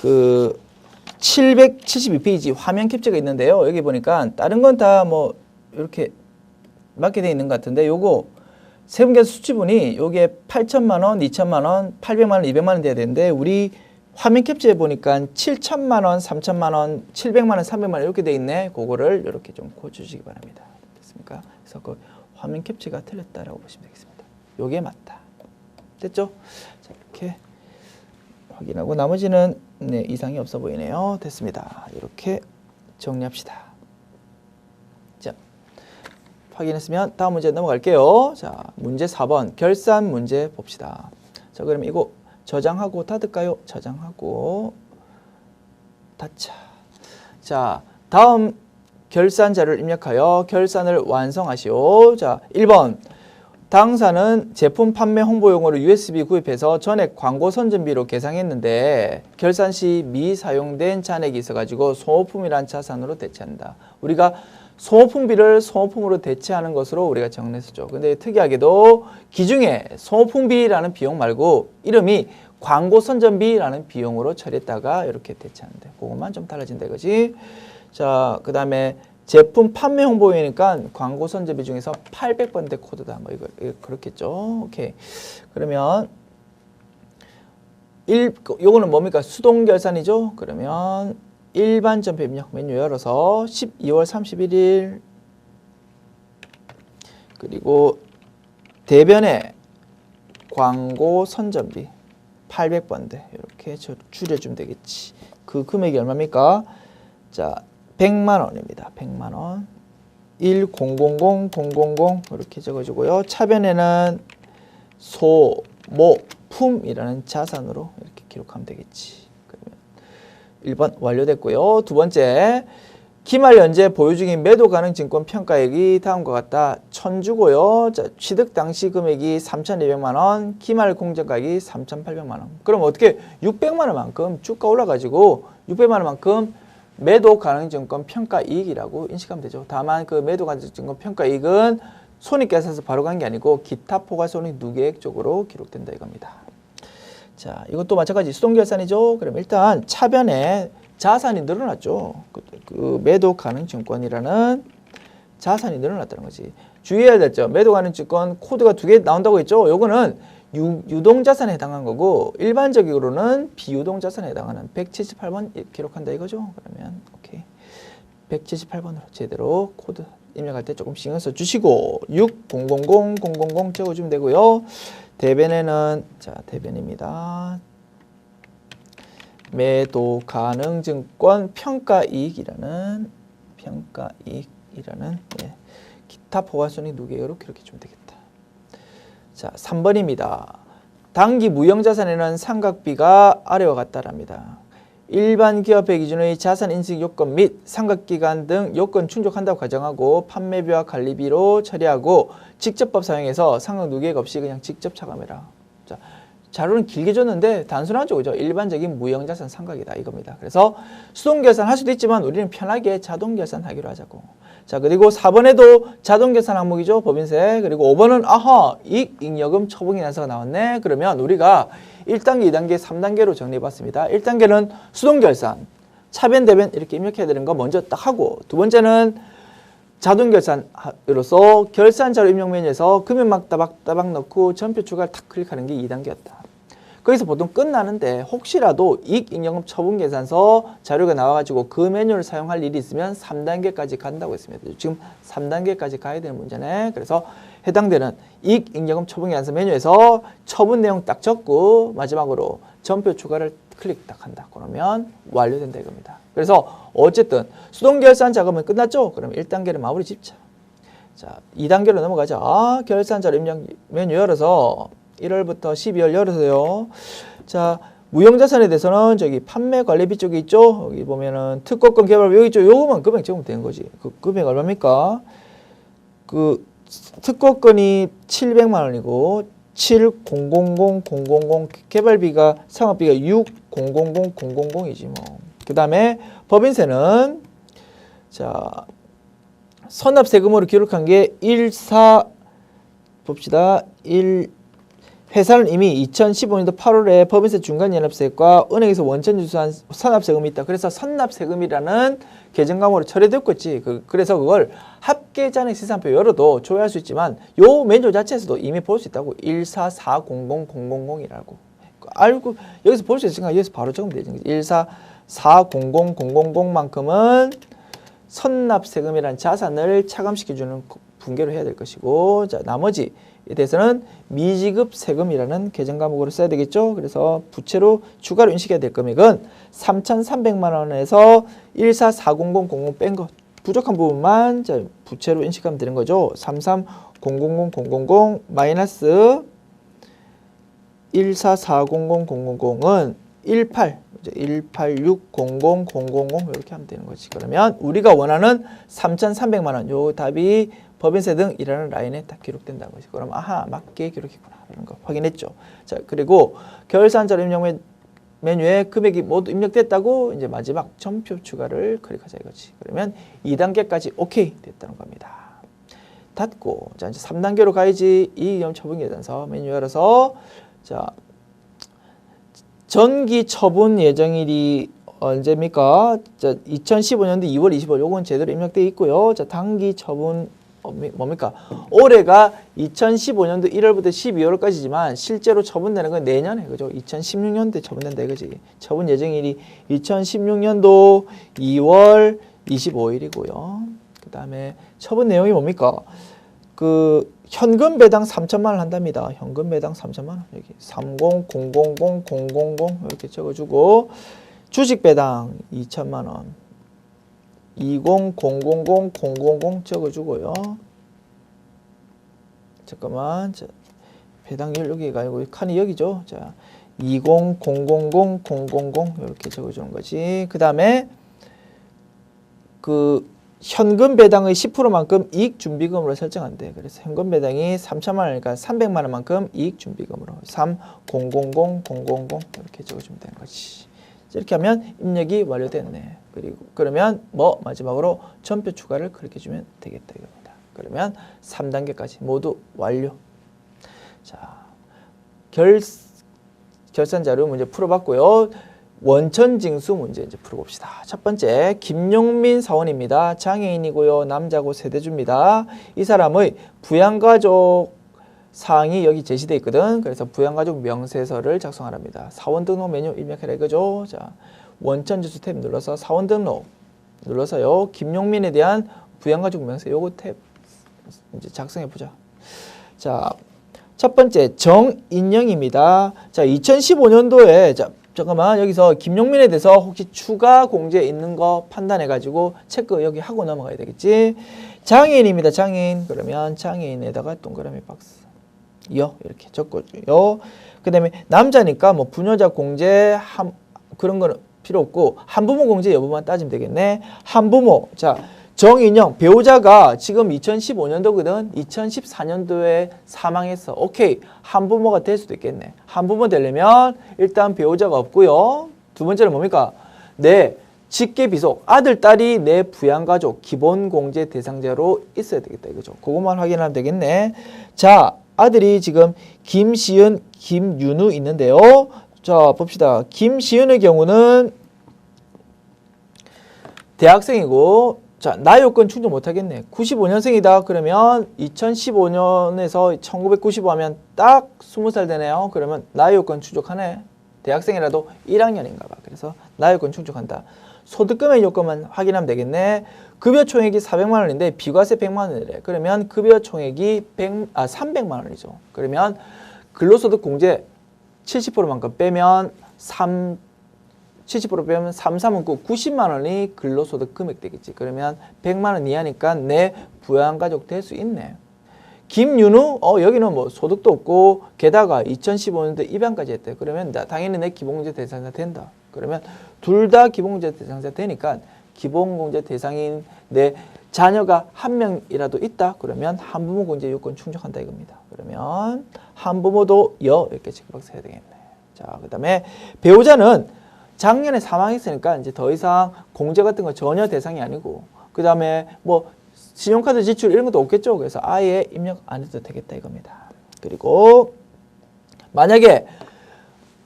그 772페이지 화면 캡처가 있는데요. 여기 보니까 다른 건 다 뭐 이렇게 맞게 돼 있는 것 같은데 요거 세분계산 수치분이 요게 8천만 원, 2천만 원, 800만 원, 200만 원 돼야 되는데 우리 화면 캡처해 보니까 7천만 원, 3천만 원, 700만 원, 300만 원 이렇게 돼 있네. 그거를 이렇게 좀 고쳐주시기 바랍니다. 됐습니까? 그래서 그 화면 캡처가 틀렸다라고 보시면 되겠습니다. 요게 맞다. 됐죠? 자, 이렇게 확인하고 나머지는 네, 이상이 없어 보이네요. 됐습니다. 이렇게 정리합시다. 자, 확인했으면 다음 문제 넘어갈게요. 자, 문제 4번 결산 문제 봅시다. 자, 그럼 이거 저장하고 닫을까요? 저장하고 닫자. 자, 다음 결산 자료를 입력하여 결산을 완성하시오. 자, 1번 당사는 제품 판매 홍보용으로 USB 구입해서 전액 광고 선전비로 계상했는데 결산 시 미사용된 잔액이 있어가지고 소모품이란 자산으로 대체한다. 우리가 소모품비를 소모품으로 대체하는 것으로 우리가 정리했었죠. 근데 특이하게도 기중에 소모품비라는 비용 말고 이름이 광고 선전비라는 비용으로 처리했다가 이렇게 대체하는데 그것만 좀 달라진다 이거지. 자, 그 다음에 제품 판매 홍보용이니까 광고 선전비 중에서 800번대 코드다. 뭐 이거 그렇겠죠. 오케이. 그러면 요거는 뭡니까? 수동 결산이죠. 그러면 일반 전표 입력 메뉴 열어서 12월 31일 그리고 대변에 광고 선전비 800번대 이렇게 줄여주면 되겠지. 그 금액이 얼마입니까? 자, 100만 원입니다. 100만 원. 100000 이렇게 적어주고요. 차변에는 소모품이라는 자산으로 이렇게 기록하면 되겠지. 그러면 1번 완료됐고요. 두 번째, 기말 연재 보유 중인 매도 가능 증권 평가액이 다음과 같다. 1000주고요. 자, 취득 당시 금액이 3,200만 원, 기말 공정가액이 3,800만 원. 그럼 어떻게 600만 원만큼 주가 올라가지고 600만 원만큼 매도 가능 증권 평가 이익이라고 인식하면 되죠. 다만 그 매도 가능 증권 평가 이익은 손익계산서 바로 간 게 아니고 기타 포괄손익 누계액 쪽으로 기록된다 이겁니다. 자, 이것도 마찬가지 수동결산이죠. 그럼 일단 차변에 자산이 늘어났죠. 그 매도 가능 증권이라는 자산이 늘어났다는 거지. 주의해야 될 점, 매도 가능 증권 코드가 2개 나온다고 했죠. 요거는 유동자산에 해당한 거고 일반적으로는 비유동자산에 해당하는 178번 기록한다 이거죠. 그러면 오케이. 178번으로 제대로 코드 입력할 때 조금 신경 써 주시고 6000 적어주면 되고요. 대변에는 자, 대변입니다. 매도 가능 증권 평가이익이라는 예, 기타 포괄손익 누계액으로 기록해 주면 되겠다. 자, 3번입니다. 당기 무형자산에는 상각비가 아래와 같다랍니다. 일반 기업의 기준의 자산 인식 요건 및 상각기간 등 요건 충족한다고 가정하고 판매비와 관리비로 처리하고 직접법 사용해서 상각 누계액 없이 그냥 직접 차감해라. 자, 자료는 길게 줬는데 단순하죠. 그죠? 일반적인 무형자산 상각이다 이겁니다. 그래서 수동결산 할 수도 있지만 우리는 편하게 자동결산 하기로 하자고. 자, 그리고 4번에도 자동계산 항목이죠. 법인세. 그리고 5번은 아하, 이익잉여금 처분기난서가 나왔네. 그러면 우리가 1단계, 2단계, 3단계로 정리해봤습니다. 1단계는 수동결산, 차변, 대변 이렇게 입력해야 되는 거 먼저 딱 하고, 두 번째는 자동결산으로서 결산자료 입력 메뉴에서 금액만 따박따박 넣고 전표 추가를 탁 클릭하는 게 2단계였다. 거기서 보통 끝나는데 혹시라도 이익잉여금 처분계산서 자료가 나와가지고 그 메뉴를 사용할 일이 있으면 3단계까지 간다고 했습니다. 지금 3단계까지 가야 되는 문제네. 그래서 해당되는 이익잉여금 처분계산서 메뉴에서 처분 내용 딱 적고 마지막으로 전표 추가를 클릭 딱 한다. 그러면 완료된다 이겁니다. 그래서 어쨌든 수동결산 작업은 끝났죠? 그럼 1단계를 마무리 짓자. 자, 2단계로 넘어가자. 결산자료 입력 메뉴 열어서 1월부터 12월 열어서요. 자, 무형자산에 대해서는 저기 판매관리비 쪽에 있죠. 여기 보면은 특허권 개발비 여기 있죠. 요거만 금액 적으면 되는 거지. 그 금액 얼마입니까? 그 특허권이 700만 원이고 7000000 개발비가 상업비가 6000000이지 뭐. 그 다음에 법인세는 자 선납세금으로 기록한 게 14 봅시다. 회사는 이미 2015년도 8월에 법인세 중간연합세액과 은행에서 원천 유수한 선납세금이 있다. 그래서 선납세금이라는 계정과목으로 처리됐고 있지. 그래서 그걸 합계잔액 시산표 열어도 조회할 수 있지만 요 메뉴 자체에서도 이미 볼 수 있다고. 1440000이라고. 알고 여기서 볼 수 있으니까 여기서 바로 적으면 되지. 1440000만큼은 선납세금이라는 자산을 차감시켜주는 분괴를 해야 될 것이고, 자 나머지 에 대해서는 미지급 세금이라는 계정 과목으로 써야 되겠죠. 그래서 부채로 추가로 인식해야 될 금액은 3,300만 원에서 1440000 뺀 거 부족한 부분만 자, 부채로 인식하면 되는 거죠. 3300000 마이너스 1440000은 1860000 이렇게 하면 되는 거지. 그러면 우리가 원하는 3,300만 원 요 답이 법인세 등이라는 라인에 딱 기록된다는 거지. 그럼 아하 맞게 기록했구나 이런 거 확인했죠. 자 그리고 결산자료 입력 메뉴에 금액이 모두 입력됐다고 이제 마지막 전표 추가를 클릭하자 이거지. 그러면 2단계까지 오케이 됐다는 겁니다. 닫고 자 이제 3단계로 가야지. 이익잉여금 처분계산서 메뉴 열어서 자 전기 처분 예정일이 언제입니까? 자 2015년도 2월 25일 요건 제대로 입력되어 있고요. 자 단기 처분 뭡니까? 올해가 2015년도 1월부터 12월까지지만 실제로 처분되는 건 내년에 그죠? 2016년도에 처분된다 이거지. 처분 예정일이 2016년도 2월 25일이고요. 그 다음에 처분 내용이 뭡니까? 그 현금 배당 3천만 원 한답니다. 현금 배당 3천만 원 여기 3000000 이렇게 적어주고 주식 배당 2천만 원 2000000 적어주고요. 잠깐만, 자, 배당률 여기가 아니고 칸이 여기죠. 자, 2000000 이렇게 적어주는 거지. 그 다음에 그 현금 배당의 10%만큼 이익 준비금으로 설정한대. 그래서 현금 배당이 3천만 원이니까 300만 원만큼 이익 준비금으로 300000 이렇게 적어주면 되는 거지. 이렇게 하면 입력이 완료됐네. 그리고 그러면 뭐 마지막으로 전표 추가를 클릭해주면 되겠다 이겁니다. 그러면 3단계까지 모두 완료. 자, 결산 자료 문제 풀어봤고요. 원천징수 문제 이제 풀어봅시다. 첫 번째 김용민 사원입니다. 장애인이고요. 남자고 세대주입니다. 이 사람의 부양가족 사항이 여기 제시되어 있거든. 그래서 부양가족 명세서를 작성하랍니다. 사원 등록 메뉴 입력해라 이거죠. 자, 원천징수 탭 눌러서 사원 등록 눌러서요. 김용민에 대한 부양가족 명세 요거 탭 이제 작성해 보자. 자, 첫 번째 정인영입니다. 자, 2015년도에 자 잠깐만 여기서 김용민에 대해서 혹시 추가 공제 있는 거 판단해 가지고 체크 여기 하고 넘어가야 되겠지. 장애인입니다. 장애인. 그러면 장애인에다가 동그라미 박스 요 이렇게 적어줘요. 그 다음에 남자니까 뭐 부녀자 공제 그런 거는 필요 없고 한부모 공제 여부만 따지면 되겠네. 한부모. 자, 정인영 배우자가 지금 2015년도거든. 2014년도에 사망했어. 오케이. 한부모가 될 수도 있겠네. 한부모 되려면 일단 배우자가 없고요. 두 번째는 뭡니까? 네. 직계 비속, 아들, 딸이 내 부양가족, 기본공제 대상자로 있어야 되겠다 이거죠. 그것만 확인하면 되겠네. 자, 아들이 지금 김시은, 김윤우 있는데요. 자, 봅시다. 김시은의 경우는 대학생이고, 자, 나이 요건 충족 못하겠네. 95년생이다. 그러면 2015년에서 1995 하면 딱 20살 되네요. 그러면 나이 요건 충족하네. 대학생이라도 1학년인가 봐. 그래서 나이 요건 충족한다. 소득금액 요건만 확인하면 되겠네. 급여 총액이 400만 원인데 비과세 100만 원이래. 그러면 급여 총액이 300만 원이죠. 그러면 근로소득 공제 70%만큼 빼면 70% 빼면 3, 3은 90만 원이 근로소득 금액 되겠지. 그러면 100만 원 이하니까 내 부양가족 될 수 있네. 김윤우, 여기는 뭐 소득도 없고, 게다가 2015년도 입양까지 했대. 그러면 당연히 내 기본공제 대상자 된다. 그러면 둘 다 기본공제 대상자 되니까 기본공제 대상인 내 자녀가 한 명이라도 있다. 그러면 한부모 공제 요건 충족한다 이겁니다. 그러면 한부모도 이렇게 체크박스 해야 되겠네. 자, 그 다음에 배우자는 작년에 사망했으니까 이제 더 이상 공제 같은 거 전혀 대상이 아니고, 그 다음에 뭐 신용카드 지출 이런 것도 없겠죠. 그래서 아예 입력 안 해도 되겠다 이겁니다. 그리고 만약에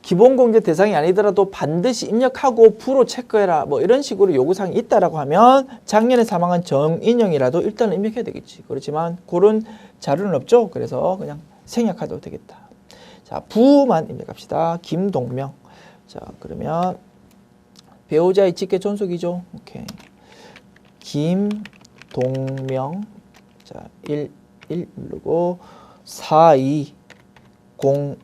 기본공제 대상이 아니더라도 반드시 입력하고 부로 체크해라 뭐 이런 식으로 요구사항이 있다라고 하면 작년에 사망한 정인영이라도 일단은 입력해야 되겠지. 그렇지만 그런 자료는 없죠. 그래서 그냥 생략해도 되겠다. 자, 부만 입력합시다. 김동명. 자, 그러면 배우자의 직계 존속이죠. 오케이. 김동명. 자, 1 누르고 42 0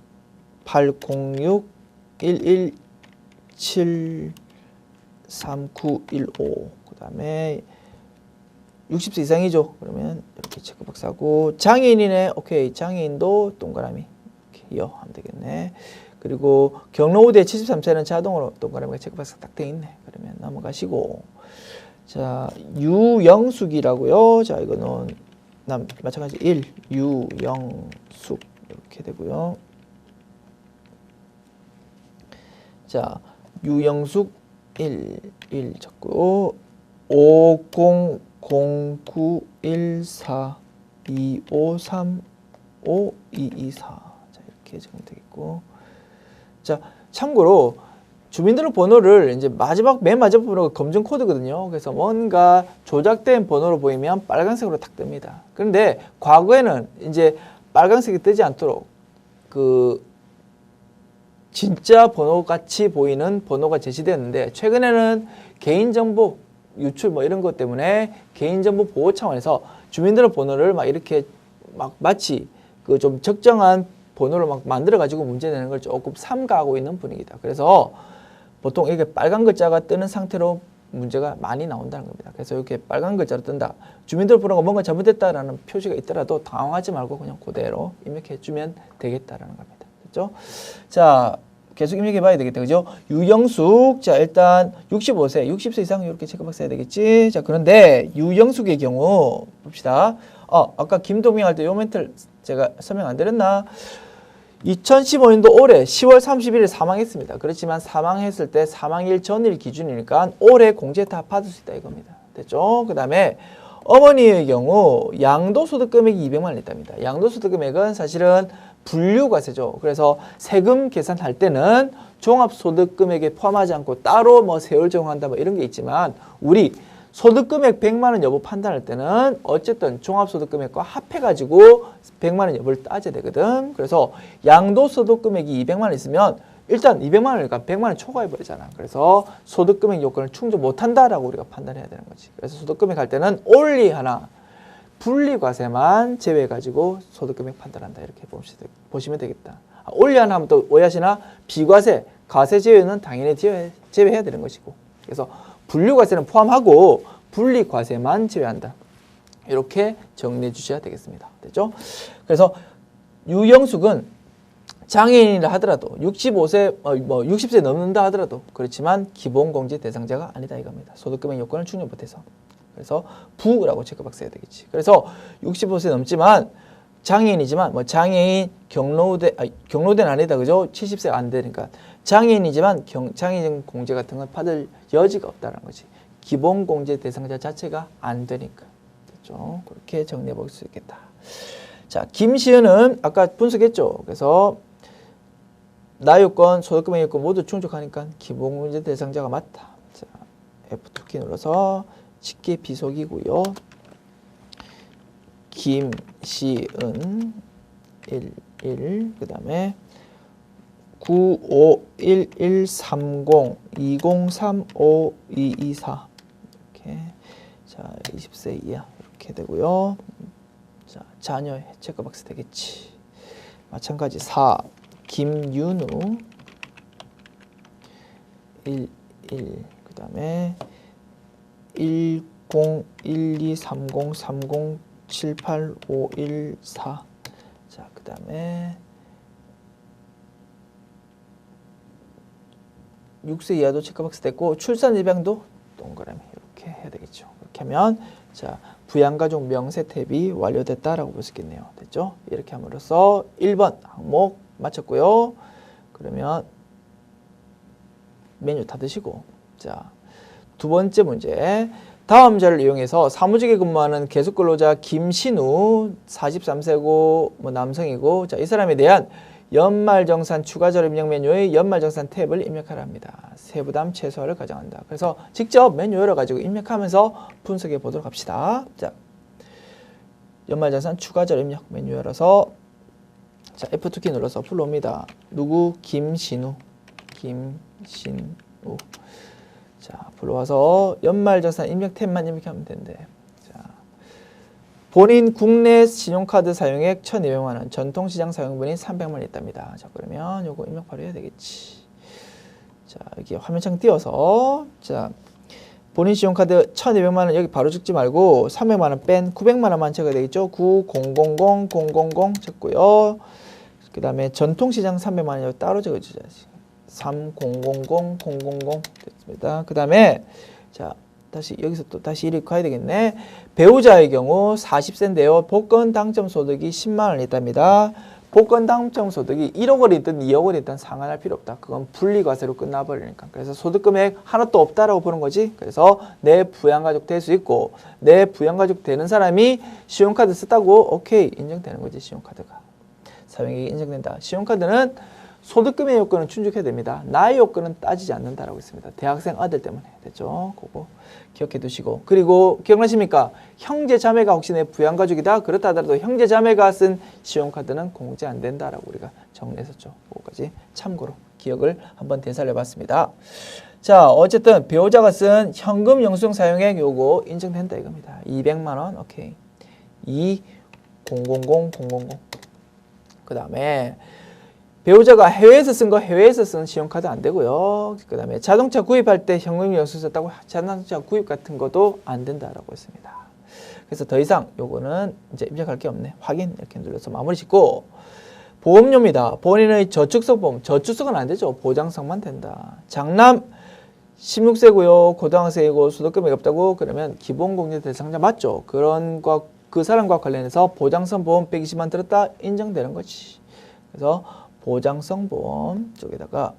806 117 3915. 그 다음에 60세 이상이죠. 그러면 이렇게 체크박스 하고, 장애인이네. 오케이. 장애인도 동그라미 이렇게 하면 되겠네. 그리고 경로우대 73세는 자동으로 동그라미가 체크박스가 딱 돼 있네. 그러면 넘어가시고, 자, 유영숙이라고요. 자, 이거는 마찬가지 1 유영숙 이렇게 되고요. 자, 유영숙 1 적고 500914 253 5224. 자, 이렇게 적으면 되겠고. 자, 참고로 주민등록번호를 이제 맨 마지막 번호가 검증 코드거든요. 그래서 뭔가 조작된 번호로 보이면 빨간색으로 탁 뜹니다. 그런데 과거에는 이제 빨간색이 뜨지 않도록 진짜 번호 같이 보이는 번호가 제시되었는데, 최근에는 개인정보 유출 뭐 이런 것 때문에 개인정보 보호 차원에서 주민등록번호를 막 이렇게 마치 좀 적정한 번호를 막 만들어가지고 문제내는 걸 조금 삼가하고 있는 분위기다. 그래서 보통 이렇게 빨간 글자가 뜨는 상태로 문제가 많이 나온다는 겁니다. 그래서 이렇게 빨간 글자로 뜬다. 주민등록번호가 뭔가 잘못됐다라는 표시가 있더라도 당황하지 말고 그냥 그대로 입력해주면 되겠다라는 겁니다. 됐죠? 자, 계속 입력해 봐야 되겠다. 그죠? 유영숙. 자, 일단 65세, 60세 이상 이렇게 체크박스 해야 되겠지? 자, 그런데 유영숙의 경우 봅시다. 아까 김동명 할 때 요 멘트를 제가 설명 안 드렸나? 2015년도 올해 10월 30일에 사망했습니다. 그렇지만 사망했을 때 사망일 전일 기준이니까 올해 공제 다 받을 수 있다 이겁니다. 됐죠? 그 다음에 어머니의 경우 양도소득 금액이 200만 원 있답니다. 양도소득 금액은 사실은 분류과세죠. 그래서 세금 계산할 때는 종합소득 금액에 포함하지 않고 따로 뭐 세율 적용한다 뭐 이런 게 있지만, 우리 소득금액 100만 원 여부 판단할 때는 어쨌든 종합소득금액과 합해가지고 100만 원 여부를 따져야 되거든. 그래서 양도소득금액이 200만 원 있으면 일단 200만 원이니까 100만 원 초과해버리잖아. 그래서 소득금액 요건을 충족 못한다라고 우리가 판단해야 되는 거지. 그래서 소득금액 할 때는 only 하나, 분리과세만 제외해가지고 소득금액 판단한다. 이렇게 보시면 되겠다. only 하나 하면 또 오해하시나? 비과세, 과세 제외는 당연히 제외해야 되는 것이고. 그래서 분류과세는 포함하고 분리과세만 제외한다. 이렇게 정리해 주셔야 되겠습니다. 됐죠? 그래서 유영숙은 장애인이라 하더라도 65세, 60세 넘는다 하더라도 그렇지만 기본공제 대상자가 아니다 이겁니다. 소득금액 요건을 충족 못해서. 그래서 부라고 체크박스 해야 되겠지. 그래서 65세 넘지만 장애인이지만 장애인 경로우대는 아니다. 그죠? 70세가 안 되니까 장애인이지만 장애인 공제 같은 건 받을 여지가 없다는 거지. 기본 공제 대상자 자체가 안 되니까. 됐죠? 그렇게 정리해 볼 수 있겠다. 자, 김시은은 아까 분석했죠. 그래서 나요건, 소득금액 요건 모두 충족하니까 기본 공제 대상자가 맞다. 자, F2키 눌러서 직계 비속이고요. 김시은 11, 그 다음에 95113020352224 이렇게. 자, 20세 이하 이렇게 되고요. 자, 자녀 체크박스 되겠지. 마찬가지 4 김윤우 11, 그 다음에 10123030785114. 자, 그 다음에 6세 이하도 체크박스 됐고 출산 입양도 동그라미 이렇게 해야 되겠죠. 이렇게 하면 자, 부양가족 명세 탭이 완료됐다라고 볼 수 있겠네요. 됐죠? 이렇게 함으로써 1번 항목 마쳤고요. 그러면 메뉴 닫으시고 자, 두 번째 문제. 다음 자를 이용해서 사무직에 근무하는 계속근로자 김신우 43세고 뭐 남성이고 자, 이 사람에 대한 연말정산 추가절 입력 메뉴의 연말정산 탭을 입력하라 합니다. 세부담 최소화를 가정한다. 그래서 직접 메뉴 열어가지고 입력하면서 분석해 보도록 합시다. 자, 연말정산 추가절 입력 메뉴 열어서 자, F2키 눌러서 불러옵니다. 누구? 김신우. 자, 불러와서 연말정산 입력 탭만 입력하면 된대. 본인 국내 신용카드 사용액 1,200만 원, 전통시장 사용분이 300만 원 있답니다. 자, 그러면 요거 입력 바로 해야 되겠지. 자, 여기 화면창 띄워서 자, 본인 신용카드 1,200만 원 여기 바로 적지 말고 300만 원 뺀 900만 원만 적어야 되겠죠. 9000000 적고요. 그 다음에 전통시장 300만 원 여기 따로 적어주셔야지. 300000 됐습니다. 그 다음에 자, 다시 여기서 또 다시 이렇게 가야 되겠네. 배우자의 경우 40세인데요. 복권 당첨 소득이 10만 원 있답니다. 복권 당첨 소득이 1억 원이든 2억 원이든 상관할 필요 없다. 그건 분리과세로 끝나버리니까. 그래서 소득금액 하나도 없다라고 보는 거지. 그래서 내 부양가족 될 수 있고 내 부양가족 되는 사람이 신용카드 썼다고 오케이 인정되는 거지. 신용카드가 사용액이 인정된다. 신용카드는 소득금의 요건은 충족해야 됩니다. 나의 요건은 따지지 않는다라고 있습니다. 대학생 아들 때문에. 됐죠? 그거 기억해 두시고. 그리고 기억나십니까? 형제 자매가 혹시 내 부양가족이다? 그렇다 하더라도 형제 자매가 쓴 신용카드는 공제 안 된다라고 우리가 정리했었죠. 그거까지 참고로 기억을 한번 되살려 봤습니다. 자, 어쨌든 배우자가 쓴 현금 영수증 사용액 요거 인정된다 이겁니다. 200만 원. 오케이. 200000. 그 다음에 배우자가 해외에서 쓴 거 해외에서 쓴 신용카드 안 되고요. 그 다음에 자동차 구입할 때 현금 영수증 썼다고 자동차 구입 같은 것도 안 된다라고 했습니다. 그래서 더 이상 요거는 이제 입력할 게 없네. 확인 이렇게 눌러서 마무리 짓고 보험료입니다. 본인의 저축성 보험. 저축성은 안 되죠. 보장성만 된다. 장남 16세고요. 고등학생이고 소득금액이 없다고 그러면 기본공제 대상자 맞죠. 그런 거 그 사람과 관련해서 보장성 보험 120만 들었다 인정되는 거지. 그래서 보장성 보험 쪽에다가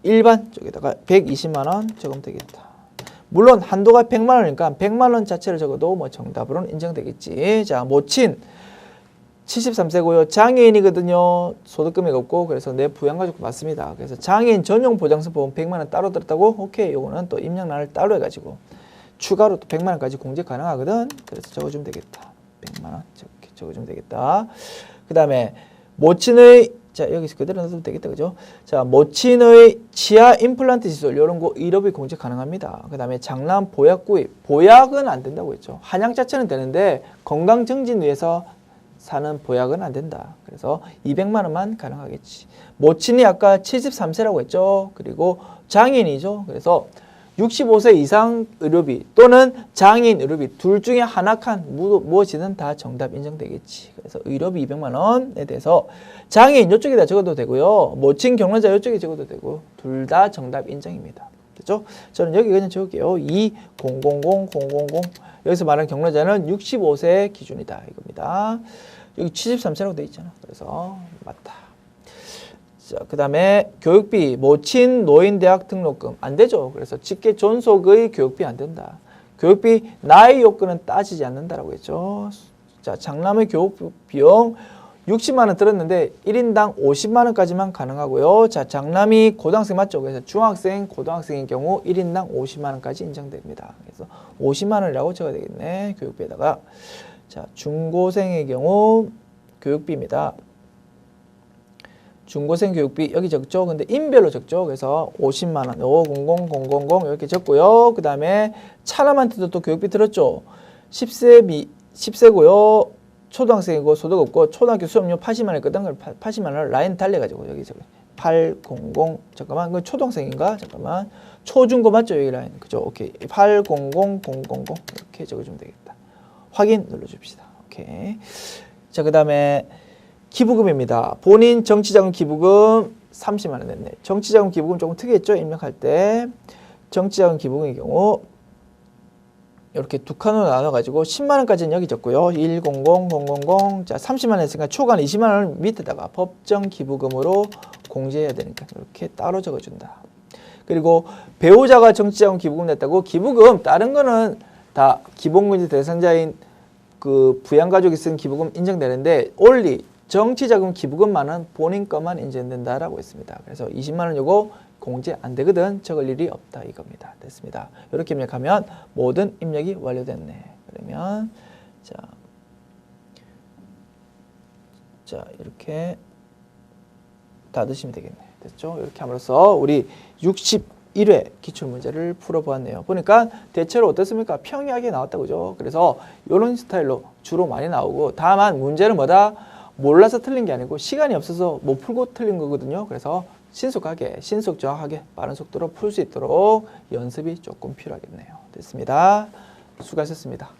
일반 쪽에다가 120만 원 적으면 되겠다. 물론 한도가 100만 원이니까 100만 원 자체를 적어도 뭐 정답으로는 인정되겠지. 자, 모친 73세고요. 장애인이거든요. 소득금액 없고 그래서 내 부양가족 맞습니다. 그래서 장애인 전용 보장성 보험 100만 원 따로 들었다고? 오케이. 요거는 또 입력란을 따로 해가지고 추가로 또 100만 원까지 공제 가능하거든. 그래서 적어주면 되겠다. 100만 원 적어주면 되겠다. 그 다음에 모친의 자, 여기서 그대로 놔도 되겠다. 그죠? 자, 모친의 치아 임플란트 시술 이런 거 의료비 공제 가능합니다. 그 다음에 장남 보약 구입. 보약은 안 된다고 했죠. 한약 자체는 되는데 건강 증진 위해서 사는 보약은 안 된다. 그래서 200만 원만 가능하겠지. 모친이 아까 73세라고 했죠. 그리고 장애인이죠. 그래서 65세 이상 의료비 또는 장애인 의료비 둘 중에 하나 칸 무엇이든 다 정답 인정되겠지. 그래서 의료비 200만 원에 대해서 장애인 이쪽에다 적어도 되고요. 모친 경로자 이쪽에 적어도 되고 둘 다 정답 인정입니다. 됐죠? 저는 여기 그냥 적을게요. 200000 여기서 말하는 경로자는 65세 기준이다 이겁니다. 여기 73세라고 돼 있잖아. 그래서 맞다. 자, 그 다음에 교육비, 모친, 노인, 대학 등록금 안 되죠. 그래서 직계 존속의 교육비 안 된다. 교육비 나이 요건은 따지지 않는다라고 했죠. 자, 장남의 교육 비용 60만 원 들었는데 1인당 50만 원까지만 가능하고요. 자, 장남이 고등학생 맞죠? 그래서 중학생, 고등학생인 경우 1인당 50만 원까지 인정됩니다. 그래서 50만 원이라고 적어야 되겠네. 교육비에다가. 자, 중고생의 경우 교육비입니다. 중고생 교육비 여기 적죠. 근데 인별로 적죠. 그래서 50만 원, 500, 000 이렇게 적고요. 그 다음에 차남한테도 또 교육비 들었죠. 10세고요. 초등학생이고 소득 없고 초등학교 수업료 80만 원 있거든. 80만 원을 라인 달래가지고 여기 적어요. 800 잠깐만 그 초등학생인가? 잠깐만 초중고 맞죠? 여기 라인 그죠? 오케이 800 이렇게 적어주면 되겠다. 확인 눌러줍시다. 오케이. 자, 그 다음에 기부금입니다. 본인 정치자금 기부금 30만 원 냈네. 정치자금 기부금 조금 특이했죠? 입력할 때. 정치자금 기부금의 경우 이렇게 두 칸으로 나눠가지고 10만 원까지는 여기 적고요. 100, 000. 자, 30만 원 했으니까 초과 20만 원을 밑에다가 법정 기부금으로 공제해야 되니까 이렇게 따로 적어준다. 그리고 배우자가 정치자금 기부금 냈다고 기부금 다른 거는 다 기본금지 대상자인 그 부양가족이 쓴 기부금 인정되는데 only 정치자금 기부금만은 본인 것만 인정된다라고 했습니다. 그래서 20만 원 요거 공제 안 되거든. 적을 일이 없다 이겁니다. 됐습니다. 이렇게 입력하면 모든 입력이 완료됐네. 그러면 자 이렇게 닫으시면 되겠네. 됐죠? 이렇게 함으로써 우리 61회 기출문제를 풀어보았네요. 보니까 대체로 어떻습니까? 평이하게 나왔다고 그죠? 그래서 이런 스타일로 주로 많이 나오고 다만 문제는 뭐다? 몰라서 틀린 게 아니고 시간이 없어서 못 풀고 틀린 거거든요. 그래서 신속하게, 정확하게 빠른 속도로 풀 수 있도록 연습이 조금 필요하겠네요. 됐습니다. 수고하셨습니다.